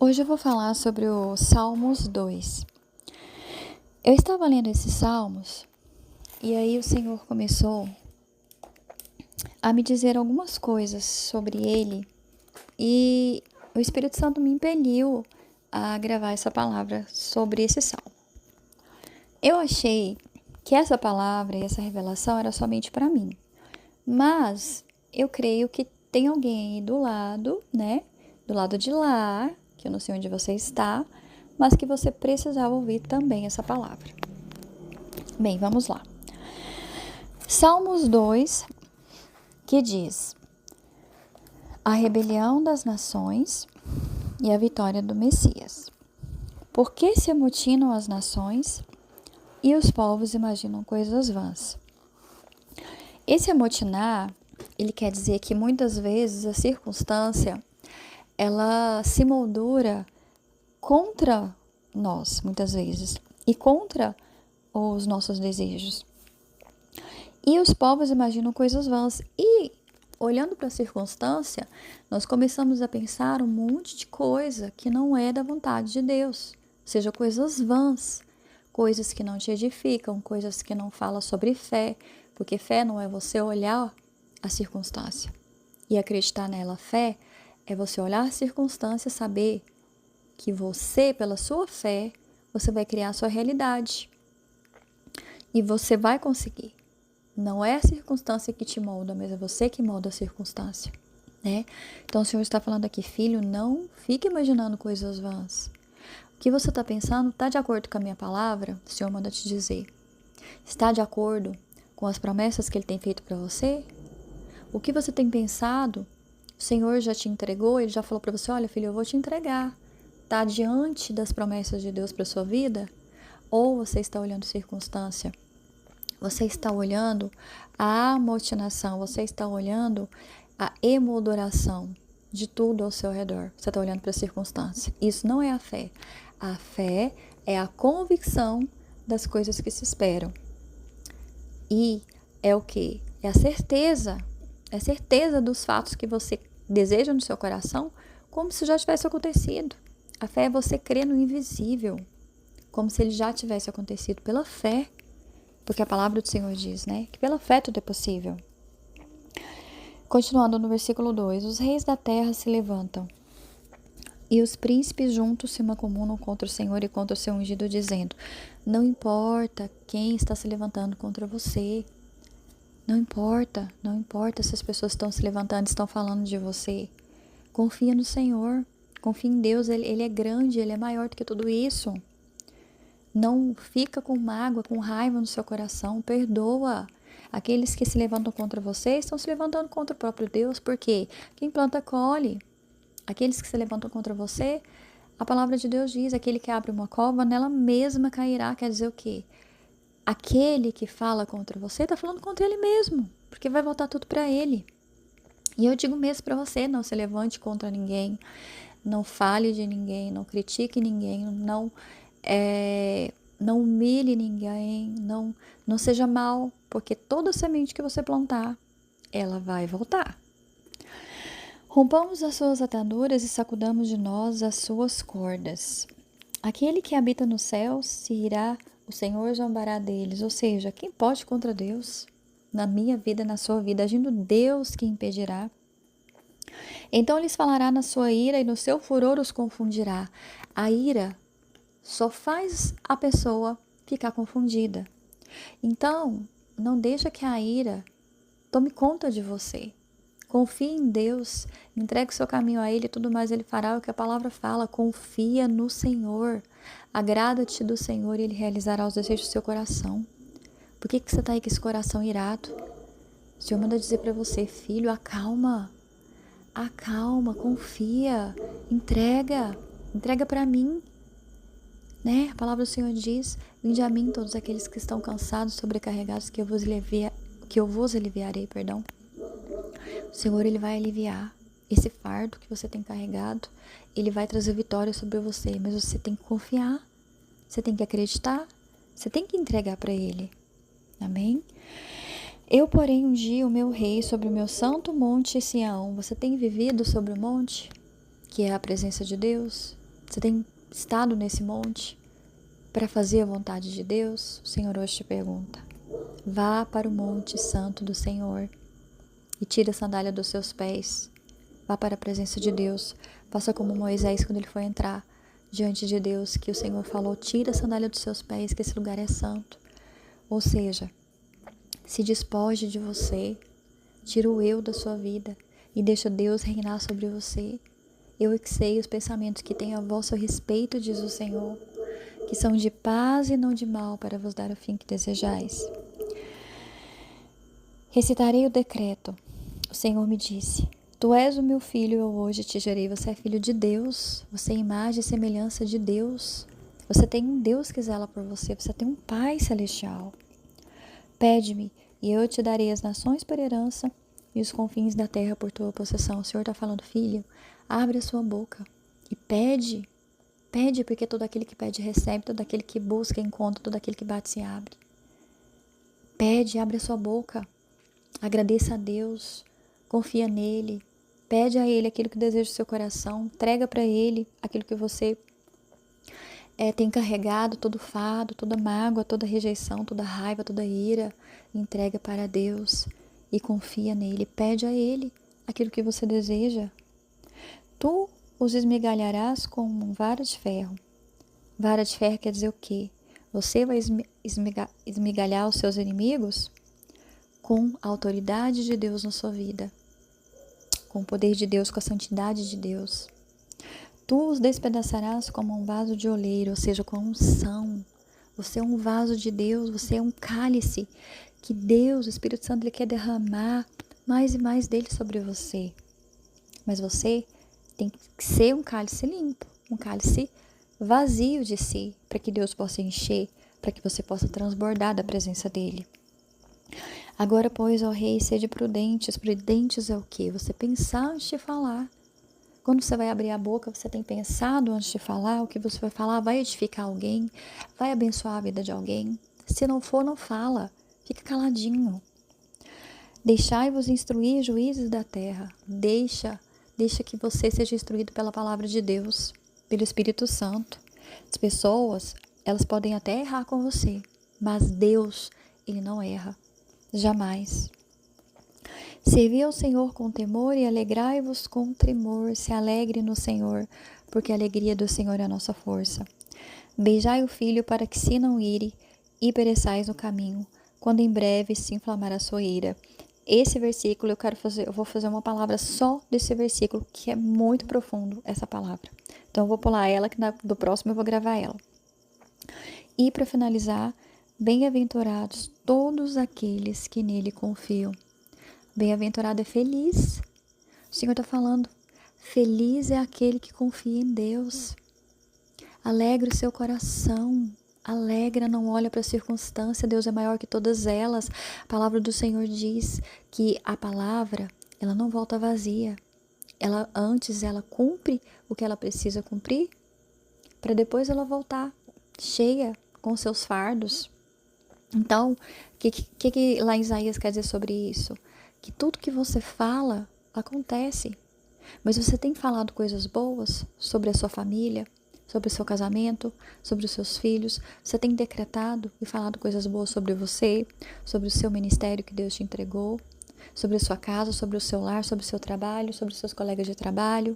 Hoje eu vou falar sobre o Salmos 2. Eu estava lendo esses salmos e aí o Senhor começou a me dizer algumas coisas sobre ele e o Espírito Santo me impeliu a gravar essa palavra sobre esse salmo. Eu achei que essa palavra e essa revelação era somente para mim, mas eu creio que tem alguém aí do lado, né? Do lado de lá, que eu não sei onde você está, mas que você precisava ouvir também essa palavra. Bem, vamos lá. Salmos 2, que diz: a rebelião das nações e a vitória do Messias. Por que se amotinam as nações e os povos imaginam coisas vãs? Esse amotinar, ele quer dizer que muitas vezes a circunstância, ela se moldura contra nós, muitas vezes, e contra os nossos desejos. E os povos imaginam coisas vãs. E, olhando para a circunstância, nós começamos a pensar um monte de coisa que não é da vontade de Deus. Seja coisas vãs, coisas que não te edificam, coisas que não falam sobre fé, porque fé não é você olhar a circunstância e acreditar nela. Fé é você olhar a circunstância e saber que você, pela sua fé, você vai criar a sua realidade. E você vai conseguir. Não é a circunstância que te molda, mas é você que molda a circunstância, né? Então o Senhor está falando aqui, filho, não fique imaginando coisas vãs. O que você está pensando está de acordo com a minha palavra? O Senhor manda te dizer. Está de acordo com as promessas que Ele tem feito para você? O que você tem pensado? O Senhor já te entregou? Ele já falou para você, olha, filho, eu vou te entregar. Está diante das promessas de Deus para sua vida? Ou você está olhando circunstância? Você está olhando a amotinação, você está olhando a emolduração de tudo ao seu redor. Você está olhando para a circunstância. Isso não é a fé. A fé é a convicção das coisas que se esperam. E é o quê? É a certeza. É a certeza dos fatos que você deseja no seu coração, como se já tivesse acontecido. A fé é você crer no invisível, como se ele já tivesse acontecido pela fé. Porque a palavra do Senhor diz, né? Que pela fé tudo é possível. Continuando no versículo 2. Os reis da terra se levantam e os príncipes juntos se mancomunam contra o Senhor e contra o seu ungido, dizendo: não importa quem está se levantando contra você. Não importa se as pessoas estão se levantando, estão falando de você. Confia no Senhor. Confia em Deus. Ele é grande, Ele é maior do que tudo isso. Não fica com mágoa, com raiva no seu coração, perdoa. Aqueles que se levantam contra você estão se levantando contra o próprio Deus, porque quem planta colhe. Aqueles que se levantam contra você, a palavra de Deus diz, aquele que abre uma cova, nela mesma cairá. Quer dizer o quê? Aquele que fala contra você está falando contra ele mesmo, porque vai voltar tudo para ele. E eu digo mesmo para você, não se levante contra ninguém, não fale de ninguém, não critique ninguém, não humilhe ninguém, não seja mal, porque toda semente que você plantar, ela vai voltar. Rompamos as suas ataduras e sacudamos de nós as suas cordas. Aquele que habita nos céus se irá, o Senhor zombará deles. Ou seja, quem pode contra Deus? Na minha vida, na sua vida, agindo Deus que impedirá. Então lhes falará na sua ira e no seu furor os confundirá. A ira só faz a pessoa ficar confundida. Então, não deixa que a ira tome conta de você. Confie em Deus, entregue o seu caminho a Ele e tudo mais Ele fará, o que a palavra fala. Confia no Senhor. Agrada-te do Senhor e Ele realizará os desejos do seu coração. Por que você está aí com esse coração irado? O Senhor manda dizer para você, filho, acalma, confia, entrega para mim. Né? A palavra do Senhor diz, vinde a mim todos aqueles que estão cansados, sobrecarregados, que eu vos aliviarei, perdão. O Senhor, Ele vai aliviar esse fardo que você tem carregado, Ele vai trazer vitória sobre você, mas você tem que confiar, você tem que acreditar, você tem que entregar para Ele, amém? Eu, porém, ungi o meu rei sobre o meu santo monte Sião. Você tem vivido sobre o monte, que é a presença de Deus? Você tem estado nesse monte para fazer a vontade de Deus? O Senhor hoje te pergunta. Vá para o monte santo do Senhor e tire a sandália dos seus pés. Vá para a presença de Deus. Faça como Moisés quando ele foi entrar diante de Deus, que o Senhor falou, tira a sandália dos seus pés, que esse lugar é santo. Ou seja, se despoje de você, tira o eu da sua vida e deixa Deus reinar sobre você. Eu é que sei os pensamentos que tenho a vosso respeito, diz o Senhor, que são de paz e não de mal, para vos dar o fim que desejais. Recitarei o decreto. O Senhor me disse, tu és o meu filho, eu hoje te gerei. Você é filho de Deus, você é imagem e semelhança de Deus. Você tem um Deus que zela por você, você tem um Pai celestial. Pede-me, e eu te darei as nações por herança e os confins da terra por tua possessão. O Senhor está falando, filho, abre a sua boca e pede. Pede, porque todo aquele que pede recebe, todo aquele que busca encontra, todo aquele que bate se abre. Pede, abre a sua boca. Agradeça a Deus, confia nele, pede a ele aquilo que deseja o seu coração, entrega para ele aquilo que você tem carregado, todo fardo, toda mágoa, toda rejeição, toda raiva, toda ira, entrega para Deus e confia nele, pede a ele aquilo que você deseja. Tu os esmigalharás com vara de ferro. Vara de ferro quer dizer o quê? Você vai esmigalhar os seus inimigos com a autoridade de Deus na sua vida, com o poder de Deus, com a santidade de Deus. Tu os despedaçarás como um vaso de oleiro, ou seja, com unção. Você é um vaso de Deus, você é um cálice que Deus, o Espírito Santo, ele quer derramar mais e mais dele sobre você. Mas você tem que ser um cálice limpo, um cálice vazio de si, para que Deus possa encher, para que você possa transbordar da presença dele. Agora, pois, ó rei, sede prudentes. Prudentes é o quê? Você pensar antes de falar. Quando você vai abrir a boca, você tem pensado antes de falar. O que você vai falar vai edificar alguém, vai abençoar a vida de alguém. Se não for, não fala. Fica caladinho. Deixai-vos instruir, juízes da terra. Deixa que você seja instruído pela palavra de Deus, pelo Espírito Santo. As pessoas, elas podem até errar com você, mas Deus, ele não erra. Jamais. Servi ao Senhor com temor e alegrai-vos com tremor. Se alegre no Senhor, porque a alegria do Senhor é a nossa força. Beijai o filho para que se não ire e pereçais no caminho, quando em breve se inflamar a sua ira. Esse versículo eu vou fazer uma palavra só desse versículo, que é muito profundo essa palavra. Então eu vou pular ela, que do próximo eu vou gravar ela. E para finalizar, bem-aventurados todos aqueles que nele confiam. Bem-aventurado é feliz. O Senhor está falando, feliz é aquele que confia em Deus. Alegre o seu coração. Alegra, não olha para a circunstância. Deus é maior que todas elas. A palavra do Senhor diz que a palavra, ela não volta vazia. Ela cumpre o que ela precisa cumprir, para depois ela voltar cheia com seus fardos. Então, o que lá em Isaías quer dizer sobre isso? Que tudo que você fala acontece. Mas você tem falado coisas boas sobre a sua família, sobre o seu casamento, sobre os seus filhos. Você tem decretado e falado coisas boas sobre você, sobre o seu ministério que Deus te entregou, sobre a sua casa, sobre o seu lar, sobre o seu trabalho, sobre os seus colegas de trabalho,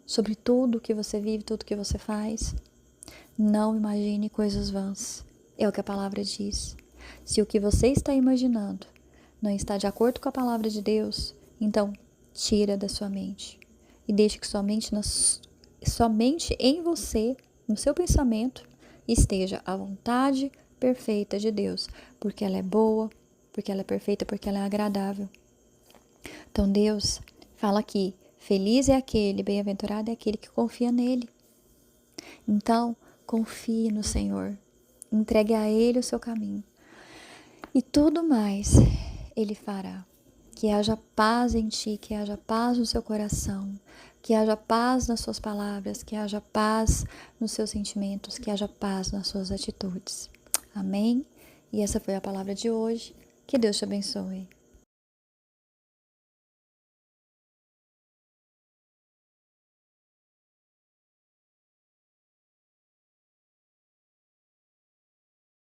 sobre tudo que você vive, tudo que você faz. Não imagine coisas vãs. É o que a palavra diz. Se o que você está imaginando não está de acordo com a palavra de Deus, então tira da sua mente e deixe que somente em você, no seu pensamento, esteja a vontade perfeita de Deus, porque ela é boa, porque ela é perfeita, porque ela é agradável. Então Deus fala aqui, feliz é aquele, bem-aventurado é aquele que confia nele. Então, confie no Senhor, entregue a Ele o seu caminho e tudo mais Ele fará. Que haja paz em ti, que haja paz no seu coração, que haja paz nas suas palavras, que haja paz nos seus sentimentos, que haja paz nas suas atitudes. Amém? E essa foi a palavra de hoje. Que Deus te abençoe.